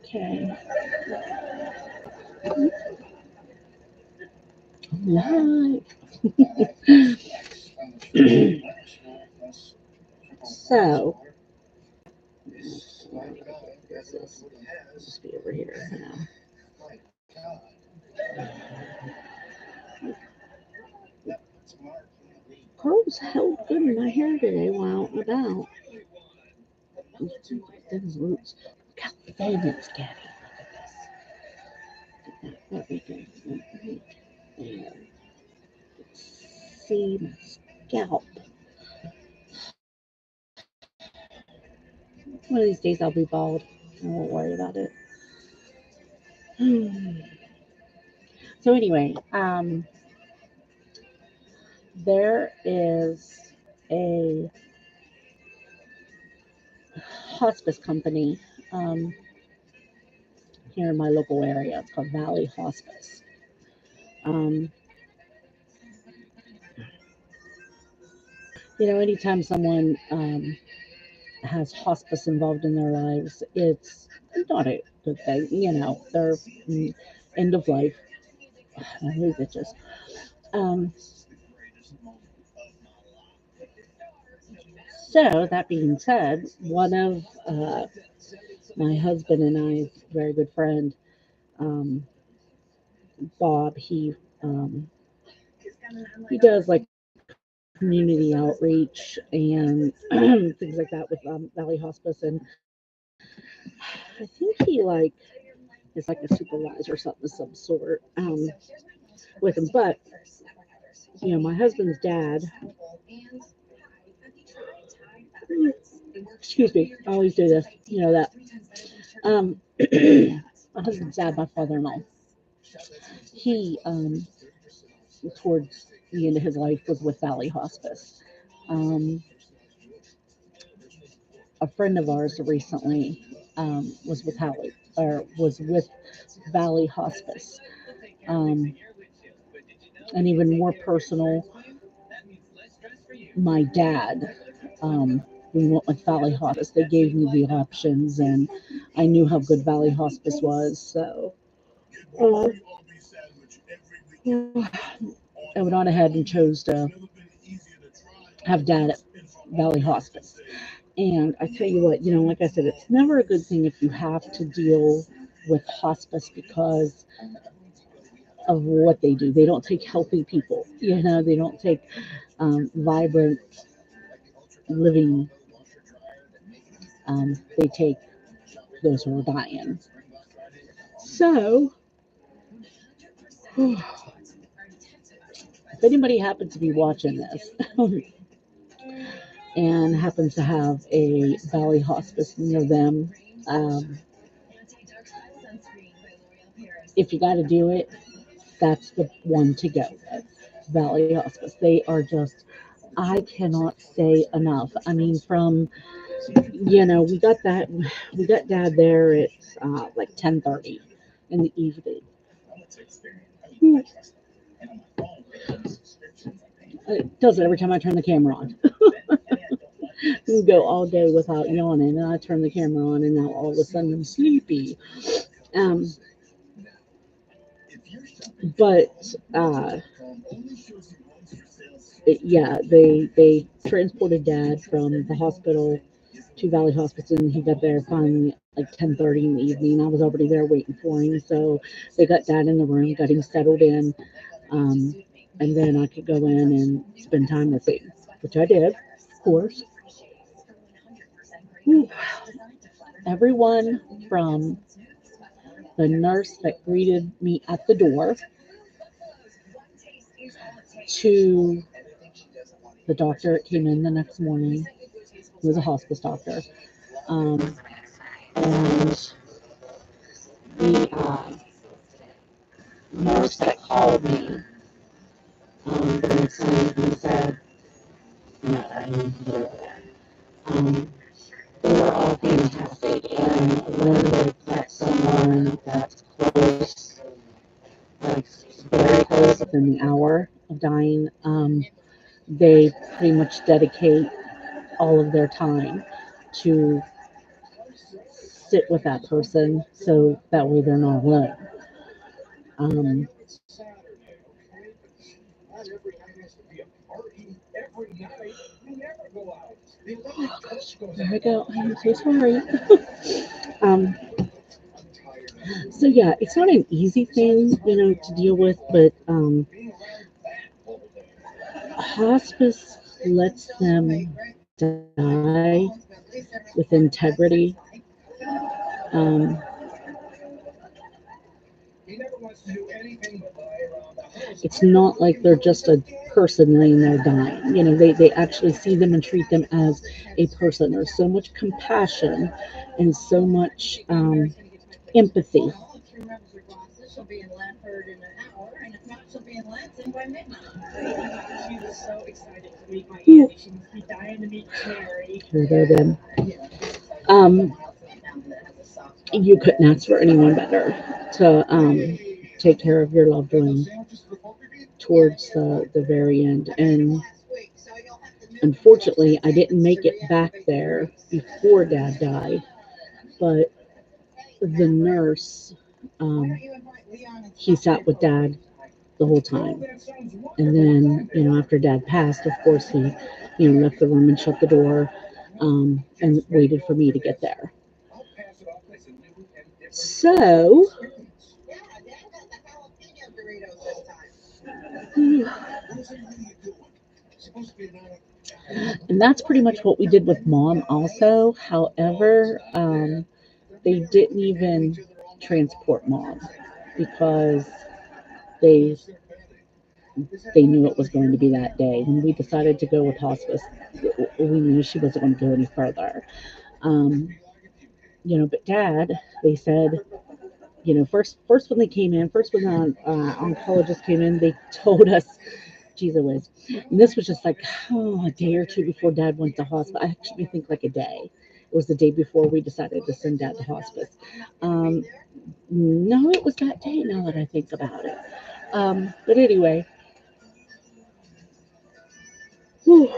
Okay. Live. So, this is just be over here now. Curls held good in my hair today while out and about. Those roots. Look how thin it's getting. Look at this. There we go. There. See my scalp. One of these days I'll be bald. I won't worry about it. So anyway, there is a hospice company um, here in my local area. It's called Valley Hospice. Um, anytime someone has hospice involved in their lives, it's not a good thing. They're end of life. I hate bitches. Um, so that being said, one of my husband and I's very good friend, um, Bob, he does like community outreach and things like that with Valley Hospice, and I think he is like a supervisor or something of some sort with him. But my husband's dad. Excuse me, I always do this. You know that. Um, my husband's dad, my father-in-law. He towards the end of his life was with Valley Hospice. Um, a friend of ours recently was with Valley Hospice. Um, and even more personal, my dad. Um, we went with Valley Hospice. They gave me the options, and I knew how good Valley Hospice was. So uh, I went on ahead and chose to have dad at Valley Hospice. And I tell you what, like I said, it's never a good thing if you have to deal with hospice because of what they do. They don't take healthy people, they don't take vibrant, living, they take those who are dying. So, if anybody happens to be watching this and happens to have a Valley Hospice near them, um, if you got to do it, that's the one to go with. Valley Hospice. They are just, I cannot say enough. I mean, from we got dad there at like 10:30 in the evening. It does it every time I turn the camera on. You go all day without yawning, and I turn the camera on, and now all of a sudden I'm sleepy. Um, but yeah, they transported dad from the hospital to Valley Hospice, and he got there finally at like 10:30 in the evening. I was already there waiting for him, so they got dad in the room, got him settled in, um, and then I could go in and spend time with him, which I did, of course. Whew. Everyone from the nurse that greeted me at the door to the doctor that came in the next morning, who was a hospice doctor, um, and the nurse that called me the next night and said, no, I need to do that. Um, they were all fantastic, and when they get someone that's close, like very close within the hour of dying, they pretty much dedicate all of their time. to sit with that person so that way they're not alone. Um, oh gosh, there I go. I am so sorry. um, so yeah, it's not an easy thing, to deal with, but hospice lets them die with integrity. Um, it's not like they're just a person laying there dying. They actually see them and treat them as a person. There's so much compassion and so much empathy. Here they then. Um, you couldn't ask for anyone better to take care of your loved one towards the very end. And unfortunately, I didn't make it back there before Dad died, but the nurse, um, he sat with Dad the whole time. And then, after Dad passed, of course, he, left the room and shut the door, and waited for me to get there. So, and that's pretty much what we did with Mom also. However, they didn't even transport Mom because they they knew it was going to be that day. When we decided to go with hospice, we knew she wasn't going to go any further. Um, but Dad, they said, first when they came in, first when the oncologist came in, they told us, geez, it was, and this was just like a day or two before Dad went to hospice. I actually think like a day. It was the day before we decided to send Dad to hospice. Um, no, it was that day. Now that I think about it, but anyway, whew,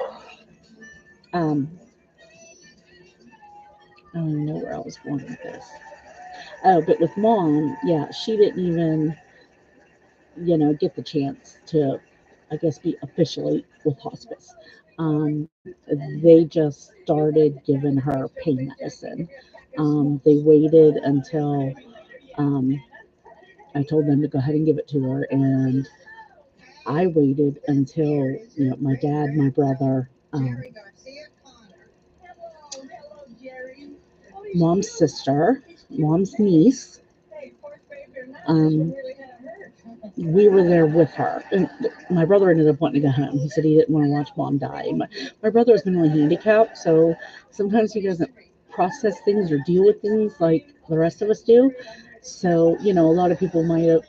um, I don't know where I was going with this. Oh, but with Mom, yeah, she didn't even, get the chance to, I guess, be officially with hospice. They just started giving her pain medicine. They waited until I told them to go ahead and give it to her, and I waited until my dad, my brother, Mom's sister, Mom's niece. Um, we were there with her. And my brother ended up wanting to go home. He said he didn't want to watch Mom die. My brother has been really handicapped, so sometimes he doesn't process things or deal with things like the rest of us do. So, a lot of people might have,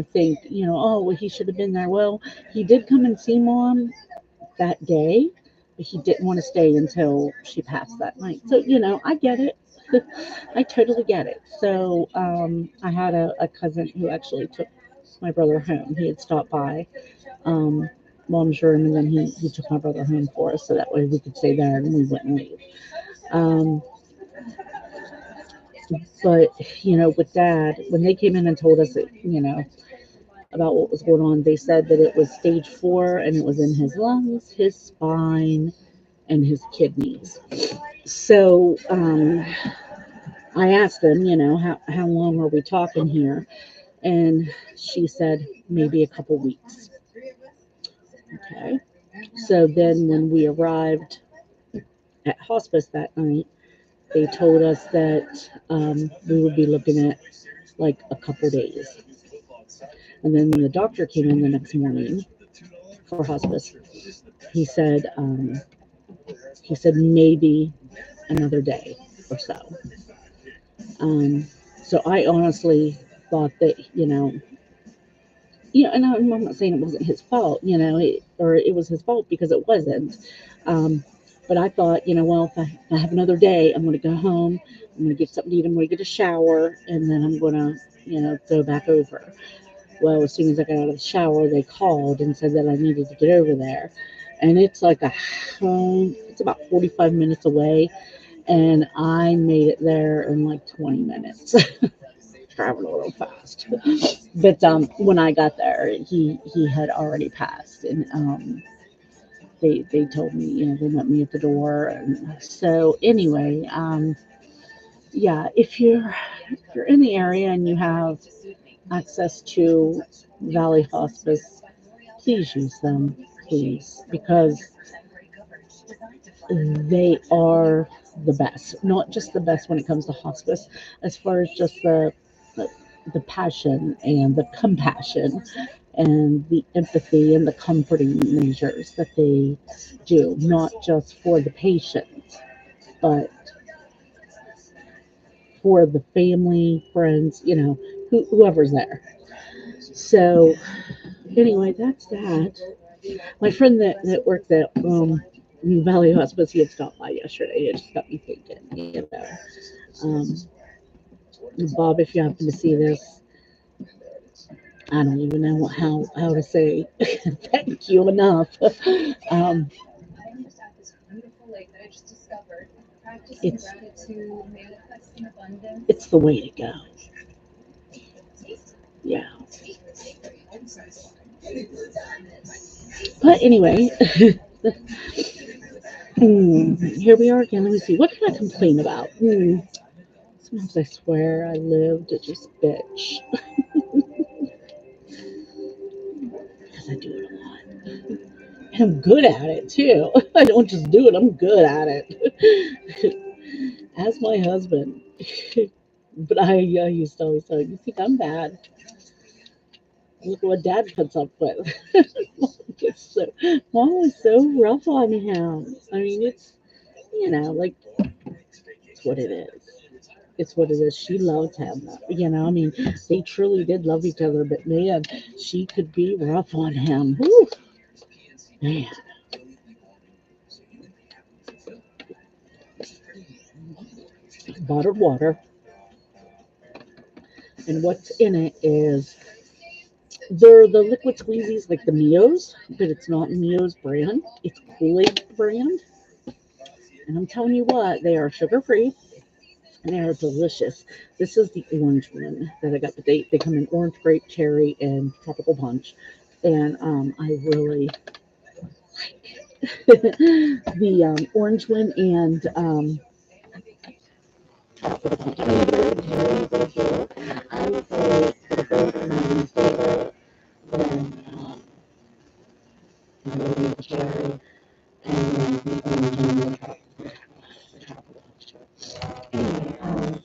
think, oh, well, he should have been there. Well, he did come and see Mom that day, but he didn't want to stay until she passed that night. So, I get it. I totally get it. So, I had a cousin who actually took my brother home. He had stopped by um, Mom's room, and then he took my brother home for us, so that way we could stay there and we wouldn't leave. Um, but with Dad, when they came in and told us that, about what was going on, they said that it was stage 4 and it was in his lungs, his spine, and his kidneys. So I asked them, how long are we talking here? And she said maybe a couple weeks. Okay. So then when we arrived at hospice that night, they told us that we would be looking at like a couple days. And then when the doctor came in the next morning for hospice, he said maybe another day or so. Um, so I honestly thought that and I'm not saying it wasn't his fault, or it was his fault because it wasn't. Um, but I thought, well, if I have another day, I'm going to go home, I'm going to get something to eat, I'm going to get a shower, and then I'm going to, go back over. Well, as soon as I got out of the shower, they called and said that I needed to get over there. And it's like it's about 45 minutes away. and I made it there in like 20 minutes. Traveled a little fast, but when I got there, he had already passed, and they told me, they met me at the door, and so anyway, yeah, if you're in the area and you have access to Valley Hospice, please use them, please, because they are the best. Not just the best when it comes to hospice, as far as just the, the passion and the compassion and the empathy and the comforting measures that they do, not just for the patient, but for the family, friends, whoever's there. So anyway, that's that. My friend that worked at New Valley Hospice, he had stopped by yesterday. It just got me thinking, Um, Bob, if you happen to see this, I don't even know how to say thank you enough. um, it's it's the way to go. Yeah. But anyway, here we are again. Let me see. What can I complain about? Sometimes I swear I live to just bitch because I do it a lot. And I'm good at it too. I don't just do it, I'm good at it. As my husband. But I used to always tell him, you think I'm bad? Look what dad puts up with. it's so, Mom was so rough on him. I mean, like, it's what it is. It's what it is. She loved him. I mean, they truly did love each other, but man, she could be rough on him. Whew, man. Bottled water, and what's in it is they're the liquid squeezies like the Mios, but it's not Mio's brand. It's Kool-Aid brand. And I'm telling you what, they are sugar free and they are delicious. This is the orange one that I got, but they come in orange, grape, cherry, and tropical punch. And I really like the orange one and I would say my favorite than the cherry and then the orange and the tropical punch. Anyway,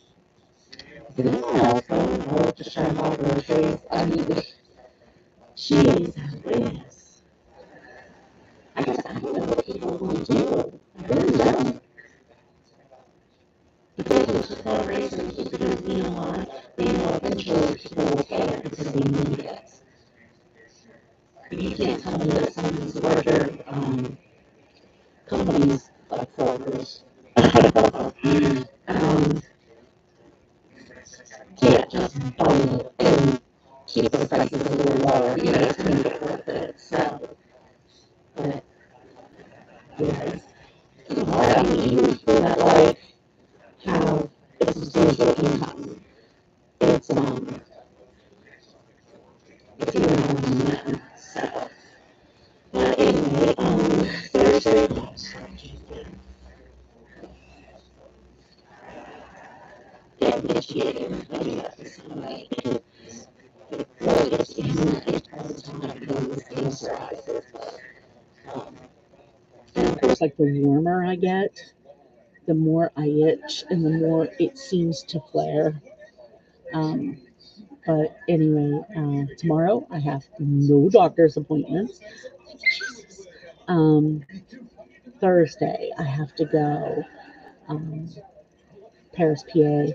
this house going to shine all groceries. I mean, jeez, Whiz. I don't know what people will do. I really don't. Because it's just one reason just because, they know eventually people will pay it because they need it. You can't tell me that some of these larger companies like Kroger's um, can't just bundle and keep the prices a little lower, to make it worth it. So, but, yeah, it's hard. I mean, even people that like have a substantial income, it's it's even harder than that. So, but anyway, Thursday, get initiated. Maybe that's the same way. Really, it's all the time doing this exercises. Um, and of course, like the warmer I get, the more I itch and the more it seems to flare. Um, but anyway, tomorrow I have no doctor's appointments. Um, Thursday I have to go um, Paris, PA,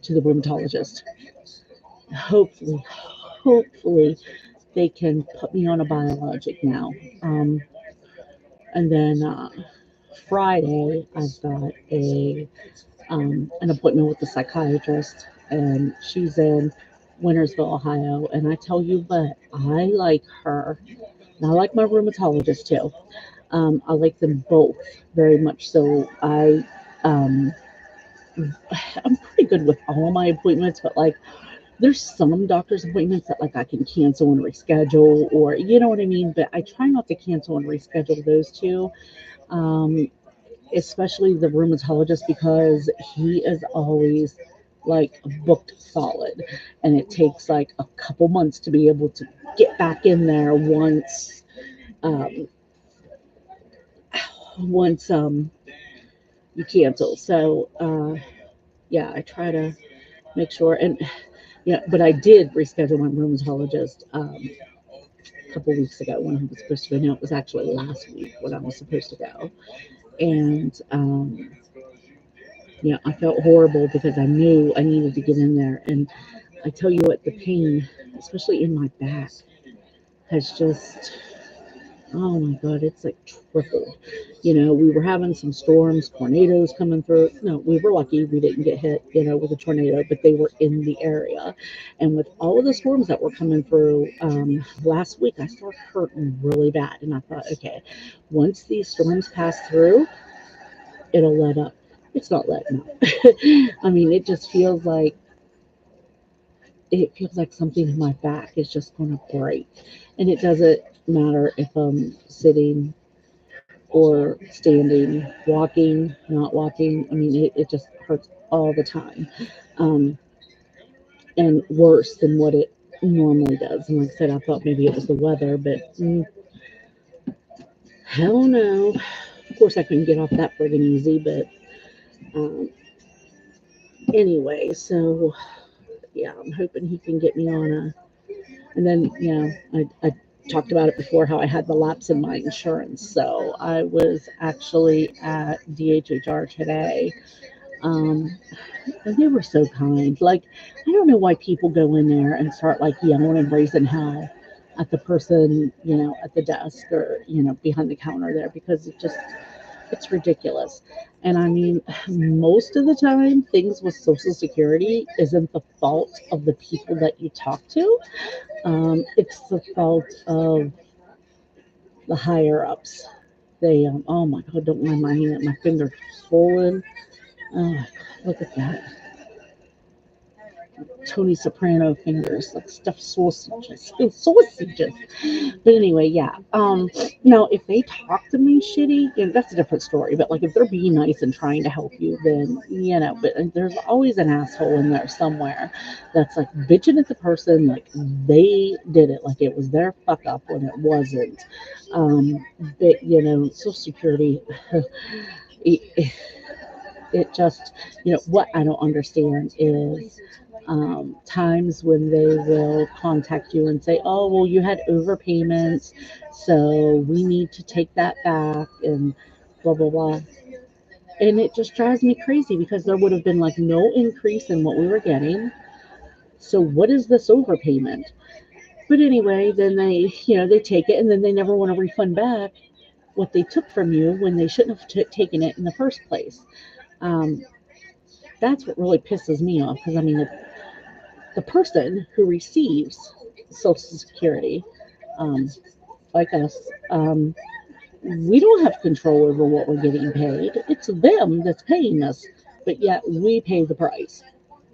to the rheumatologist. Hopefully, they can put me on a biologic now. Um, and then Friday I've got an appointment with a psychiatrist, and she's in Wintersville, Ohio. And I tell you what, I like her. And I like my rheumatologist too. I like them both very much. So um, I'm pretty good with all my appointments, but like there's some doctor's appointments that like I can cancel and reschedule, or you know what I mean. But I try not to cancel and reschedule those two. Um, Especially the rheumatologist because he is always like booked solid, and it takes like a couple months to be able to get back in there um, once you cancel. So yeah, I try to make sure. And yeah, but I did reschedule my rheumatologist a couple weeks ago when I was supposed to go. No, it was actually last week when I was supposed to go, and yeah, I felt horrible because I knew I needed to get in there. And I tell you what, the pain, especially in my back, has just, oh my God, it's like tripled. You know, we were having some storms, tornadoes coming through. No, we were lucky we didn't get hit, you know, with a tornado, but they were in the area. And with all of the storms that were coming through last week, I started hurting really bad. And I thought, okay, once these storms pass through, it'll let up. It's not letting up. I mean, it feels like something in my back is just going to break. And it doesn't matter if I'm sitting or standing, walking, not walking. I mean, it just hurts all the time, um, and worse than what it normally does. And like I said, I thought maybe it was the weather, but hell no. Of course, I couldn't get off that friggin' easy, but um, anyway, so yeah, I'm hoping he can get me on a. And then, you know, I talked about it before how I had the lapse in my insurance. So I was actually at DHHR today. Um, and they were so kind. Like, I don't know why people go in there and start like yelling and raising hell at the person, you know, at the desk or, you know, behind the counter there because it's ridiculous. And I mean, most of the time, things with Social Security isn't the fault of the people that you talk to. It's the fault of the higher ups. They, oh my God, don't mind my hand, my finger's swollen. Oh, look at that. Tony Soprano fingers, like stuffed sausages, sausages. But anyway, yeah. Now if they talk to me shitty, you know, that's a different story. But like if they're being nice and trying to help you, then you know. But there's always an asshole in there somewhere that's like bitching at the person, like they did it, like it was their fuck up when it wasn't. But you know, Social Security. it, it just, you know, what I don't understand is times when they will contact you and say, oh, well, you had overpayments, so we need to take that back, and blah, blah, blah. And it just drives me crazy because there would have been like no increase in what we were getting. So, what is this overpayment? But anyway, then they, you know, they take it and then they never want to refund back what they took from you when they shouldn't have taken it in the first place. Um, that's what really pisses me off because I mean, the person who receives Social Security, um, like us, we don't have control over what we're getting paid. It's them that's paying us, but yet we pay the price.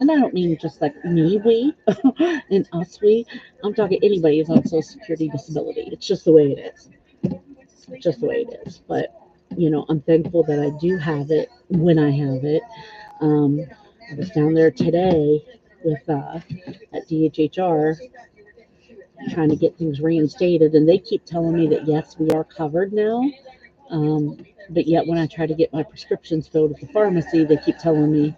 And I don't mean just like me, we, and us, we. I'm talking anybody who's on Social Security disability. It's just the way it is. Just the way it is. But, you know, I'm thankful that I do have it when I have it. Um, I was down there today with at DHHR trying to get things reinstated, and they keep telling me that yes, we are covered now. But yet, when I try to get my prescriptions filled at the pharmacy, they keep telling me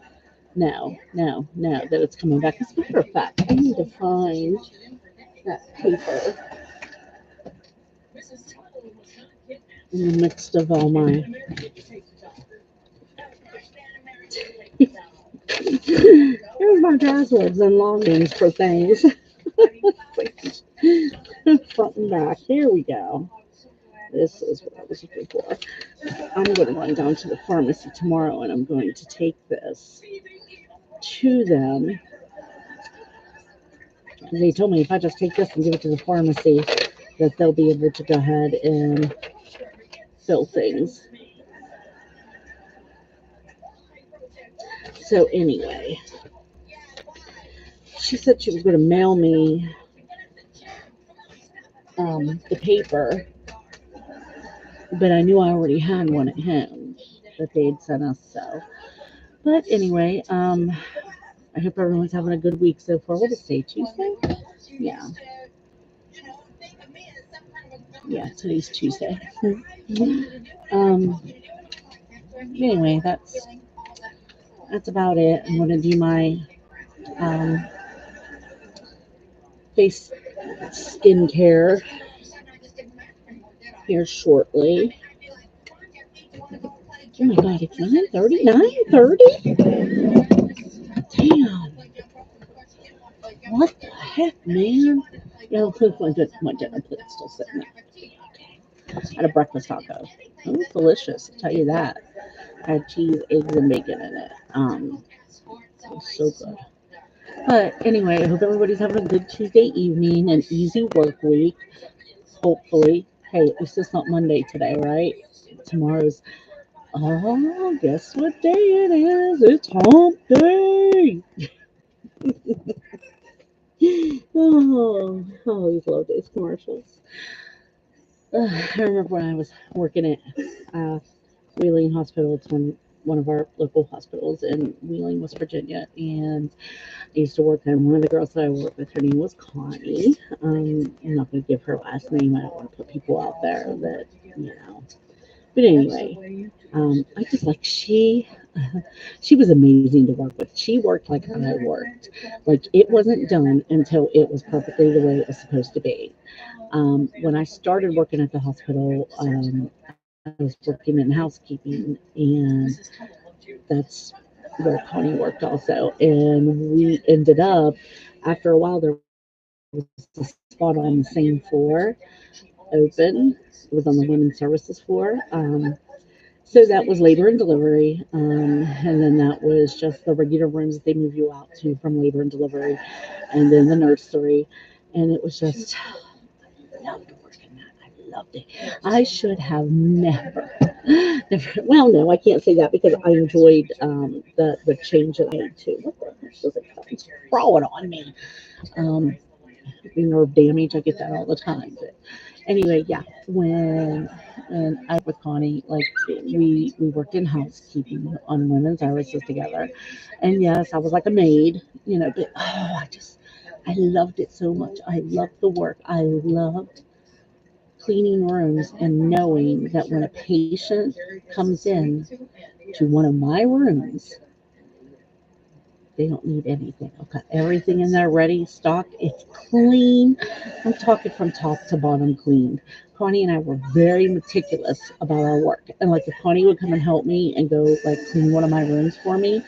no, no, no, that it's coming back. As a matter of fact, I need to find that paper in the midst of all my. Here's my passwords and logins for things. Front and back. Here we go. This is what I was looking for. I'm going to run down to the pharmacy tomorrow and I'm going to take this to them. They told me if I just take this and give it to the pharmacy, that they'll be able to go ahead and fill things. So anyway, she said she was going to mail me the paper, but I knew I already had one at home that they had sent us. So, but anyway, I hope everyone's having a good week so far. What is today? Tuesday? Yeah, yeah. Today's Tuesday. um. Anyway, that's about it. I'm gonna do my um, face skincare here shortly. Oh my god, it's 9:30. 9:30? Damn. What the heck, man? Yeah, my dinner plate's still sitting there. Okay. I had a breakfast taco. It was delicious, I'll tell you that. I had cheese, eggs, and bacon in it. It was so good. But anyway, I hope everybody's having a good Tuesday evening, an easy work week. Hopefully. Hey, at least it's not Monday today, right? Tomorrow's. Oh, guess what day it is? It's hump day. Oh, I always love these commercials. I remember when I was working at uh, Wheeling Hospital. It's one of our local hospitals in Wheeling, West Virginia, and I used to work there. And one of the girls that I worked with, her name was Connie. I'm not going to give her last name. I don't want to put people out there that, you know. But anyway, I just like she was amazing to work with. She worked like I worked. Like it wasn't done until it was perfectly the way it was supposed to be. When I started working at the hospital, I was working in housekeeping, and that's where Connie worked also. And we ended up, after a while, there was a spot on the same floor open. It was on the women's services floor. So that was labor and delivery. And then that was just the regular rooms that they move you out to from labor and delivery, and then the nursery. And it was just, I loved working that. I loved it. I should have never, well, no, I can't say that because I enjoyed the change that I made too. What the heck was it? It's crawling on me. Um, Nerve damage. I get that all the time. But anyway, yeah, when I worked with Connie, like we worked in housekeeping on women's services together, and yes, I was like a maid, but I loved it so much. I loved the work. I loved cleaning rooms and knowing that when a patient comes in to one of my rooms, they don't need anything. I've got everything in there ready, stocked. It's clean. I'm talking from top to bottom clean. Connie and I were very meticulous about our work. And like if Connie would come and help me and go like clean one of my rooms for me,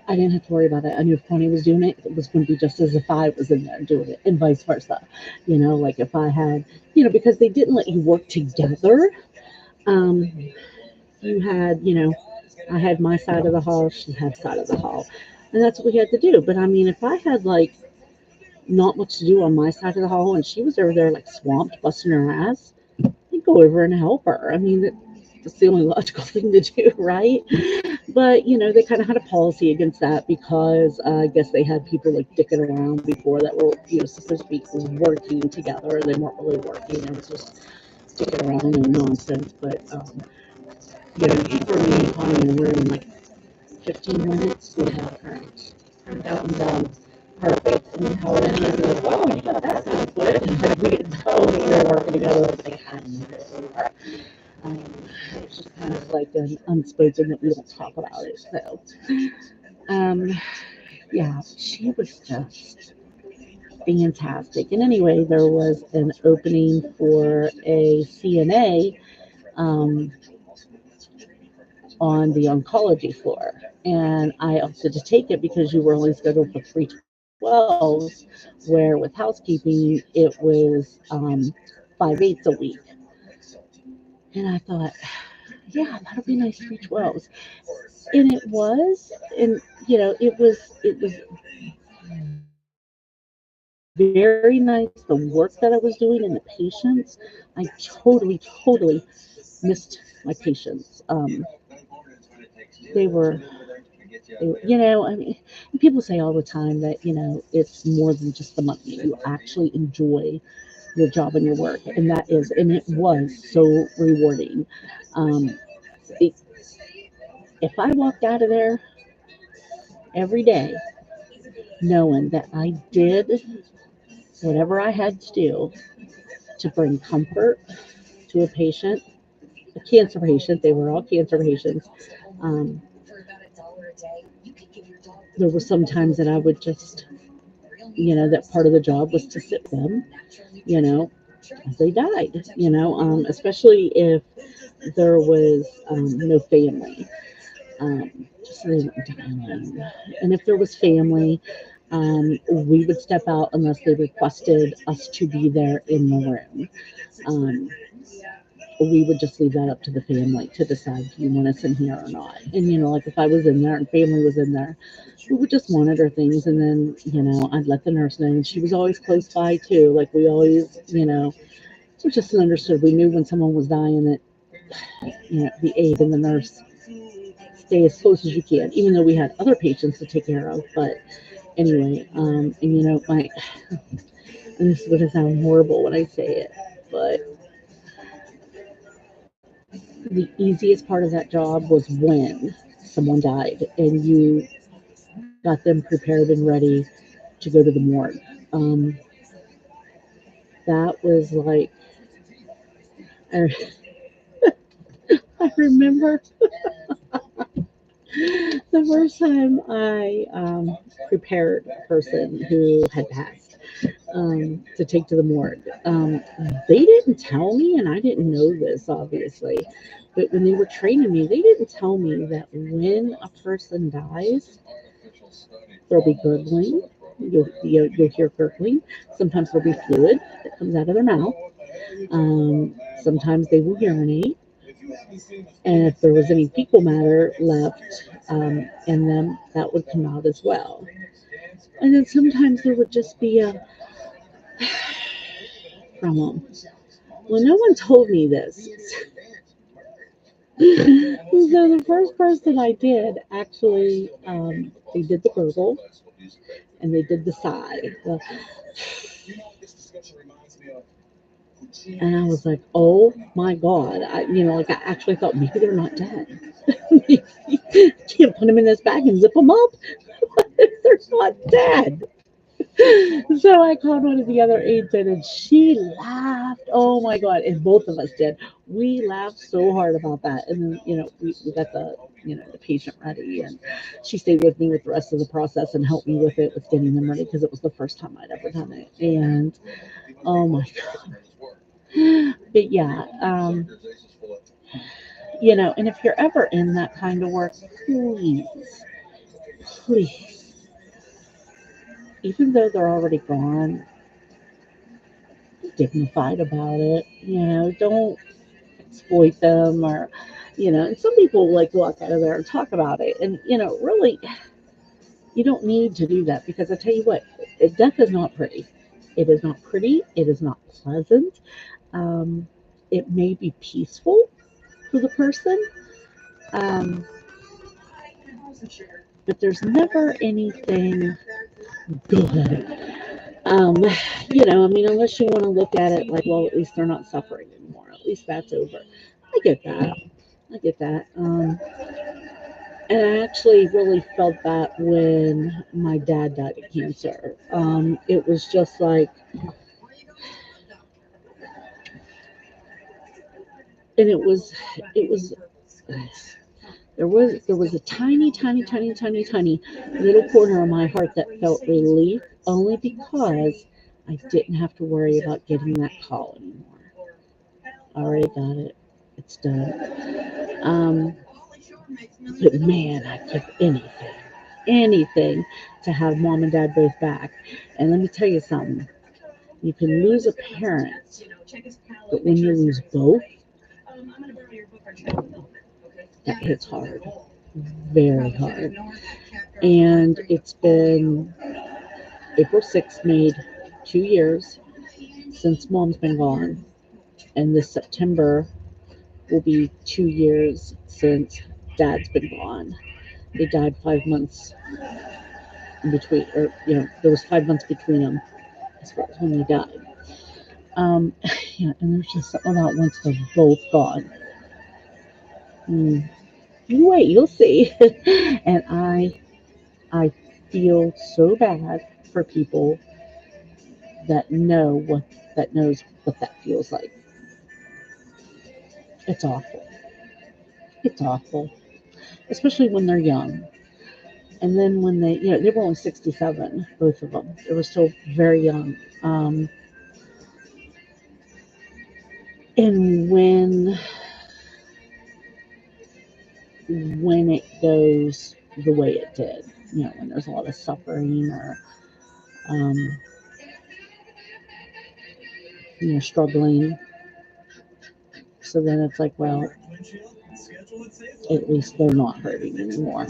I didn't have to worry about it. I knew if Connie was doing it, it was going to be just as if I was in there doing it, and vice versa. Like if I had, because they didn't let you work together. Um, you had, I had my side of the hall, she had side of the hall. And that's what we had to do. But I mean, if I had like not much to do on my side of the hall and she was over there like swamped, busting her ass, I'd go over and help her. I mean, that's the only logical thing to do, right? But, they kind of had a policy against that because I guess they had people like dicking around before that were, supposed to be working together. They weren't really working. It was just dicking around and nonsense. But, you throw me and Connie in a room in like 15 minutes, we have turned out and done perfect. And how it is like, wow, yeah, that sounds good. And we get totally there working together. It's like, I knew this anymore. Um, it's just kind of like an unspoken that we don't talk about it. So, um, yeah, she was just fantastic. And anyway, there was an opening for a CNA. Um, on the oncology floor. And I opted to take it because you were only scheduled for 312s, where with housekeeping, it was 5/8 a week. And I thought, yeah, that'll be nice 312s. And it was, and it was very nice. The work that I was doing and the patients, I totally, totally missed my patients. They were, you know, I mean, people say all the time that, you know, it's more than just the money. You actually enjoy your job and your work, and that is, and it was so rewarding. Um, it, if I walked out of there every day knowing that I did whatever I had to do to bring comfort to a patient, a cancer patient, they were all cancer patients. Um, there were some times that I would just, you know, that part of the job was to sit with them, you know, as they died, you know, especially if there was no family, just so they wouldn't die alone. And if there was family, we would step out unless they requested us to be there in the room. Um, we would just leave that up to the family to decide, do you want us in here or not? And, you know, like if I was in there and family was in there, we would just monitor things. And then, you know, I'd let the nurse know. And she was always close by too. Like we always, you know, so just understood. We knew when someone was dying that, you know, the aide and the nurse stay as close as you can, even though we had other patients to take care of. But anyway, and you know, my, and this is going to sound horrible when I say it, but the easiest part of that job was when someone died and you got them prepared and ready to go to the morgue. Um, that was like, I, I remember the first time I prepared a person who had passed to take to the morgue. They didn't tell me, and I didn't know this obviously, but when they were training me, they didn't tell me that when a person dies, there'll be gurgling. You'll hear gurgling. Sometimes there'll be fluid that comes out of their mouth. Sometimes they will urinate. And if there was any fecal matter left in them, that would come out as well. And then sometimes there would just be a from them. Well, no one told me this. So the first person I did actually, they did the gurgle and they did the sigh. And I was like, oh my God. You know, like I actually thought maybe they're not dead. Can't put them in this bag and zip them up. They're not dead. So I called one of the other aides in and she laughed. Oh my God. And both of us did. We laughed so hard about that. And then, you know, we got the, you know, the patient ready and she stayed with me with the rest of the process and helped me with it, with getting them ready because it was the first time I'd ever done it. And oh my God. But yeah, you know, and if you're ever in that kind of work, please, please, even though they're already gone, be dignified about it. You know, don't exploit them or, you know, and some people like walk out of there and talk about it. And, you know, really, you don't need to do that because I tell you what, death is not pretty. It is not pretty. It is not pleasant. Um, it may be peaceful for the person, um, but there's never anything good. Um, you know, I mean, unless you want to look at it like, well, at least they're not suffering anymore. At least that's over. I get that. I get that. And I actually really felt that when my dad died of cancer. It was just like, and it was, there was a tiny, tiny, tiny, tiny, tiny little corner of my heart that felt relief only because I didn't have to worry about getting that call anymore. I already got it. It's done. But man, I'd give anything, anything to have mom and dad both back. And let me tell you something. You can lose a parent, but when you lose both, that hits hard, very hard. And it's been April 6th, made 2 years since mom's been gone. And this September will be 2 years since Dad's been gone. They died 5 months in between, or there was 5 months between them as far as when they died. Um, yeah, and there's just something about once they're both gone. Mm, you wait, you'll see. And I feel so bad for people that knows what that feels like. It's awful. It's awful, especially when they're young. And then when they were only 67, both of them. They were still very young. And when it goes the way it did, when there's a lot of suffering or um, struggling, so then it's like, well, at least they're not hurting anymore.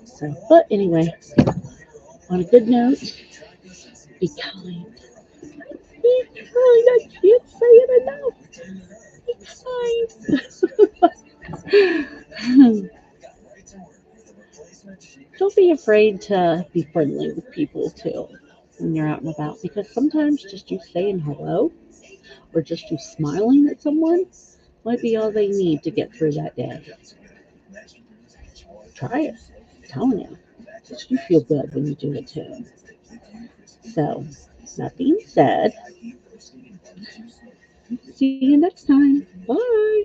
So, but anyway, on a good note, be kind. Be kind. I can't say it enough. Be kind. Don't be afraid to be friendly with people too when you're out and about, because sometimes just you saying hello or just you smiling at someone might be all they need to get through that day. Try it. I'm telling you. Just you feel good when you do it too. So, that being said, see you next time. Bye.